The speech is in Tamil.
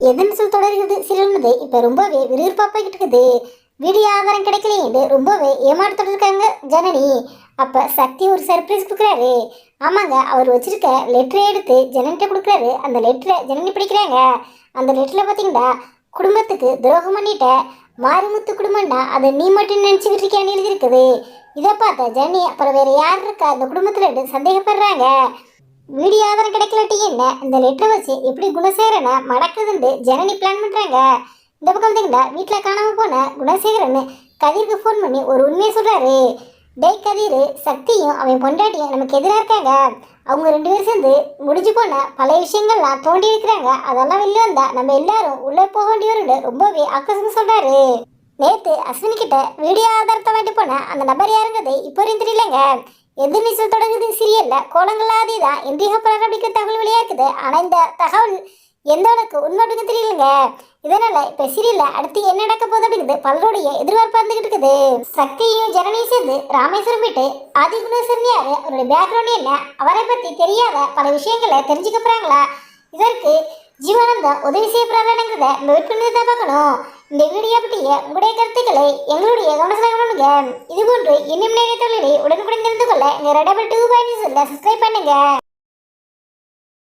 எதுன்னு சொல்லி தொடர்கிறது சீரியல்னது இப்போ ரொம்பவே விறுவிறுப்பாக போய்கிட்டு இருக்குது. வீடியோ ஆதாரம் கிடைக்கலையே ரொம்பவே ஏமாற்றத்தோடு இருக்காங்க ஜனனி. அப்போ சக்தி ஒரு சர்ப்ரைஸ் கொடுக்குறாரு. ஆமாங்க, அவர் வச்சிருக்க லெட்டரை எடுத்து ஜனனிட்ட கொடுக்குறாரு. அந்த லெட்டரை ஜனனி படிக்கிறாங்க. அந்த லெட்டரில் பார்த்தீங்கன்னா, குடும்பத்துக்கு துரோகம் பண்ணிட்ட மாரிமுத்து குடும்பம்னா அதை நீ மட்டும் நினச்சிக்கிட்டு இருக்கியான்னு எழுதியிருக்குது. இதை பார்த்த ஜனனி அப்புறம் வேற யார் இருக்கா அந்த குடும்பத்தில் சந்தேகப்படுறாங்க. வீடியோ ஆதாரம் கிடைக்கலாட்டி என்ன இந்த லெட்டரை வச்சு எப்படி குணசேகரனை மடக்குதுன்னு ஜனனி பிளான் பண்ணுறாங்க. இந்த பக்கம் பார்த்தீங்கன்னா வீட்டில் காணாமல் போன குணசேகரன் கதிருக்கு ஃபோன் பண்ணி ஒரு உண்மையை சொல்கிறாரு. டேய் கதிர், சக்தியும் அவன் பொண்டாட்டியும் நமக்கு எதிராக இருக்காங்க. அவங்க 2 பேரும் சேர்ந்து முடிஞ்சு போன பழைய விஷயங்கள்லாம் தோண்டி இருக்கிறாங்க. அதெல்லாம் வெளில வந்தா நம்ம எல்லாரும் உள்ளே போக வேண்டியவருன்னு ரொம்பவே ஆக்கசம் சொல்கிறாரு. நேற்று அஸ்வினி கிட்ட வீடியோ ஆதாரத்தை வாட்டி போன அந்த நபர் யாருங்கிறது இப்போ வரையும் தெரியலங்க. எதிர்நீச்சல் தொடங்குது சீரியல்ல கோலங்களாதி தான் இந்திய அப்படிங்கிற தகவல் வெளியா இருக்குது. ஆனா இந்த தகவல் எந்த அளவுக்கு உண்மை அப்படிங்க தெரியலங்க. இதனால இப்ப சீரியல்ல அடுத்து என்ன நடக்க போகுது அப்படிங்கிறது பலருடைய எதிர்பார்ப்பு இருந்துகிட்டு இருக்குது. சக்தியும் ஜனனியும் சேர்ந்து ராமேஸ்வரம் போயிட்டு ஆதிகுணேஸ்வரன் யாரு, அவருடைய பேக்ரவுண்ட் என்ன, அவரை பத்தி தெரியாத பல விஷயங்களை தெரிஞ்சுக்க போறாங்களா, இதற்கு ஜீவானந்தா உதவி செய்ய போறாங்கிறத நம்ம வெயிட் பண்ணி தான் பார்க்கணும். இந்த வீடியோ பற்றிய உங்களுடைய கருத்துக்களை எங்களுடைய கவனமாக இது போன்று இன்னும் நிறைய தொழிலை உடனுக்குடன் தெரிந்து கொள்ள எங்கள் ரெடபிள் 2 சப்ஸ்கிரைப் பண்ணுங்க.